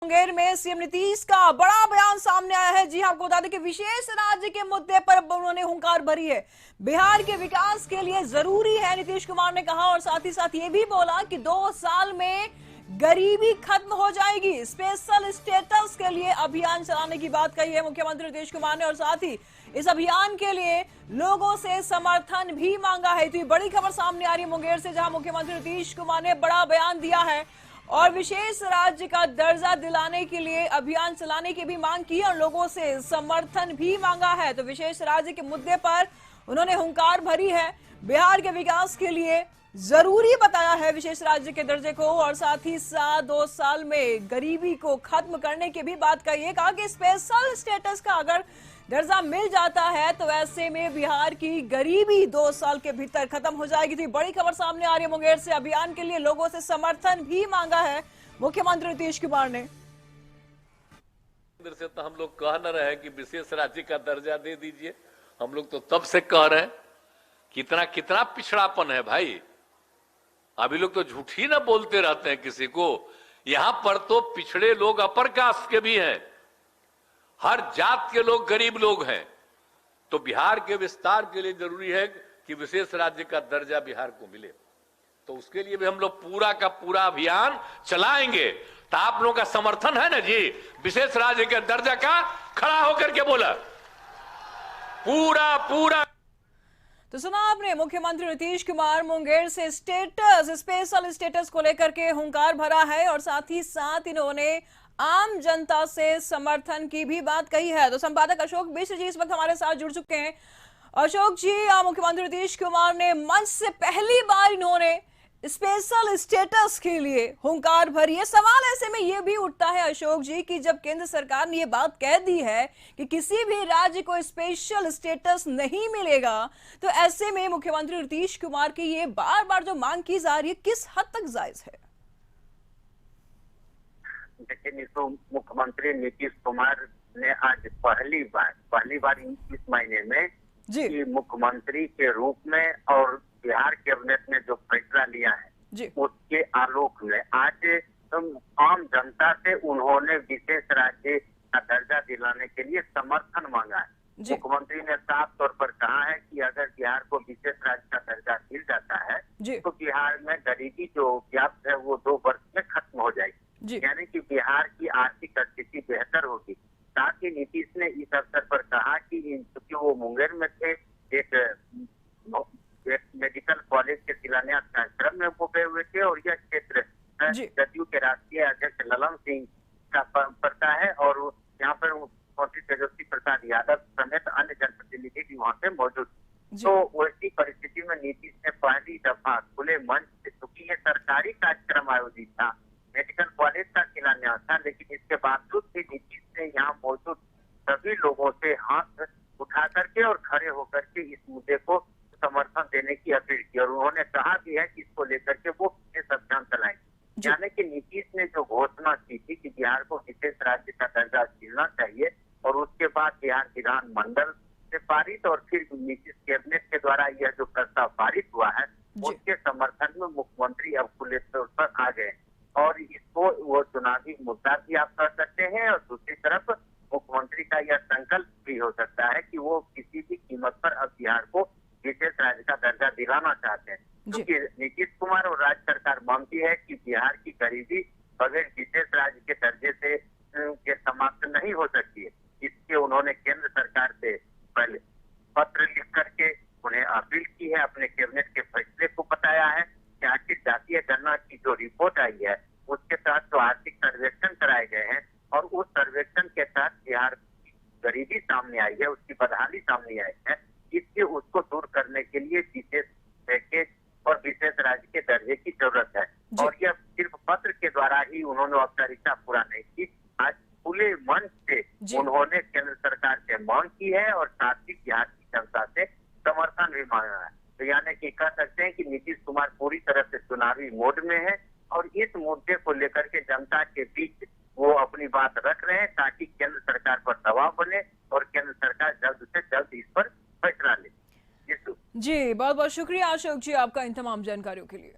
मुंगेर में सीएम नीतीश का बड़ा बयान सामने आया है। जी हां, आपको बता दें कि विशेष राज्य के मुद्दे पर उन्होंने हुंकार भरी है। बिहार के विकास के लिए जरूरी है, नीतीश कुमार ने कहा, और साथ ही साथ ये भी बोला कि 2 साल में गरीबी खत्म हो जाएगी। स्पेशल स्टेटस के लिए अभियान चलाने की बात कही है मुख्यमंत्री नीतीश कुमार ने, और साथ ही इस अभियान के लिए लोगों से समर्थन भी मांगा है। तो ये बड़ी खबर सामने आ रही है मुंगेर से, जहां मुख्यमंत्री नीतीश कुमार ने बड़ा बयान दिया है और विशेष राज्य का दर्जा दिलाने के लिए अभियान चलाने की भी मांग की और लोगों से समर्थन भी मांगा है। तो विशेष राज्य के मुद्दे पर उन्होंने हुंकार भरी है। बिहार के विकास के लिए जरूरी बताया है विशेष राज्य के दर्जे को, और साथ ही साथ 2 साल में गरीबी को खत्म करने की भी बात कही है। कहा कि स्पेशल स्टेटस का अगर दर्जा मिल जाता है तो ऐसे में बिहार की गरीबी 2 साल के भीतर खत्म हो जाएगी। थी बड़ी खबर सामने आ रही है मुंगेर से। अभियान के लिए लोगों से समर्थन भी मांगा है मुख्यमंत्री नीतीश कुमार ने। से तो हम लोग कह न रहे हैं कि विशेष राज्य का दर्जा दे दीजिए। हम लोग तो तब से कह रहे हैं। कितना कितना पिछड़ापन है भाई। अभी लोग तो झूठ ही ना बोलते रहते हैं किसी को। यहां पर तो पिछड़े लोग अपर कास्ट के भी हैं, हर जात के लोग गरीब लोग हैं। तो बिहार के विस्तार के लिए जरूरी है कि विशेष राज्य का दर्जा बिहार को मिले। तो उसके लिए भी हम लोग पूरा का पूरा अभियान चलाएंगे। तो आप लोगों का समर्थन है ना जी, विशेष राज्य के दर्जा का? खड़ा होकर के बोला पूरा पूरा। तो सुना आपने मुख्यमंत्री नीतीश कुमार मुंगेर से स्पेशल स्टेटस को लेकर के हुंकार भरा है, और साथ ही साथ इन्होंने आम जनता से समर्थन की भी बात कही है। तो संपादक अशोक मिश्र जी इस वक्त हमारे साथ जुड़ चुके हैं। अशोक जी, मुख्यमंत्री नीतीश कुमार ने मंच से पहली बार इन्होंने स्पेशल स्टेटस के लिए हुंकार भरी है। सवाल ऐसे में यह भी उठता है अशोक जी कि जब केंद्र सरकार ने यह बात कह दी है कि किसी भी राज्य को स्पेशल स्टेटस नहीं मिलेगा, तो ऐसे में मुख्यमंत्री नीतीश कुमार की ये बार बार जो मांग की जा रही है किस हद तक जायज है? देखिए, तो मुख्यमंत्री नीतीश कुमार ने आज पहली बार इस महीने में कि मुख्यमंत्री के रूप में और बिहार कैबिनेट ने जो फैसला लिया है उसके आलोक में आज आम जनता से उन्होंने विशेष राज्य का दर्जा दिलाने के लिए समर्थन मांगा है। मुख्यमंत्री ने साफ तौर पर कहा है कि अगर बिहार को विशेष राज्य का दर्जा मिल जाता है तो बिहार में गरीबी जो व्याप्त है वो 2 वर्ष में खत्म हो जाएगी, यानी कि बिहार की आर्थिक स्थिति बेहतर होगी। साथ ही नीतीश ने इस अवसर पर कहा कि चूंकि वो मुंगेर में थे, एक मेडिकल कॉलेज के शिलान्यास कार्यक्रम में वो गए हुए थे, और यह क्षेत्र जदयू के राष्ट्रीय अध्यक्ष ललन सिंह का पड़ता है, और यहाँ पर मुख्यमंत्री तेजस्वी प्रसाद यादव समेत अन्य जनप्रतिनिधि भी वहाँ पे मौजूद। तो वैसी परिस्थिति में नीतीश ने पहली दफा खुले मंच से, चूंकि ये सरकारी कार्यक्रम आयोजित था, मेडिकल कॉलेज का शिलान्यास था, लेकिन इसके बावजूद भी नीतीश ने यहाँ मौजूद सभी लोगों से हाथ उठा करके और खड़े होकर के इस मुद्दे को समर्थन देने की अपील की, और उन्होंने कहा भी है कि इसको लेकर के वो विशेष अभियान चलाएंगे। यानी कि नीतीश ने जो घोषणा की थी कि बिहार को विशेष राज्य का दर्जा मिलना चाहिए, और उसके बाद बिहार विधानमंडल से पारित और फिर नीतीश कैबिनेट के द्वारा यह जो प्रस्ताव पारित हुआ है, उसके समर्थन में मुख्यमंत्री अब खुले तौर पर आ गए, और इसको वो चुनावी मुद्दा भी आप कह सकते हैं, और दूसरी तरफ मुख्यमंत्री का यह संकल्प भी हो सकता है कि वो किसी भी कीमत पर अब बिहार को विशेष राज्य का दर्जा दिलाना चाहते हैं, क्योंकि नीतीश कुमार और राज्य सरकार मानती है कि बिहार की गरीबी बगैर विशेष राज्य के दर्जे से के समाप्त नहीं हो सकती है। इसके उन्होंने केंद्र सरकार से पहले पत्र लिख करके उन्हें अपील की है, अपने कैबिनेट के फैसले को बताया है कि आखिर जातीय गणना की जो रिपोर्ट आई है उसके तहत जो आर्थिक सर्वेक्षण कराए गए हैं, और उस सर्वेक्षण के तहत बिहार की गरीबी सामने आई है, उसकी बदहाली सामने आई है, इसके उसको दूर करने के लिए विशेष पैकेज और विशेष राज्य के दर्जे की जरूरत है। और यह सिर्फ पत्र के द्वारा ही उन्होंने औपचारिकता पूरा नहीं की, आज खुले मंच से उन्होंने केंद्र सरकार से मांग की है, और साथ ही बिहार की जनता से समर्थन भी मांगा है। तो यानी कि कह सकते हैं कि नीतीश कुमार पूरी तरह से चुनावी मोड में है, और इस मुद्दे को लेकर के जनता के बीच वो अपनी बात रख रहे हैं, ताकि केंद्र सरकार पर दबाव बने और केंद्र सरकार जल्द से जल्द इस पर फैसला ले। जी, बहुत बहुत शुक्रिया अशोक जी आपका इन तमाम जानकारियों के लिए।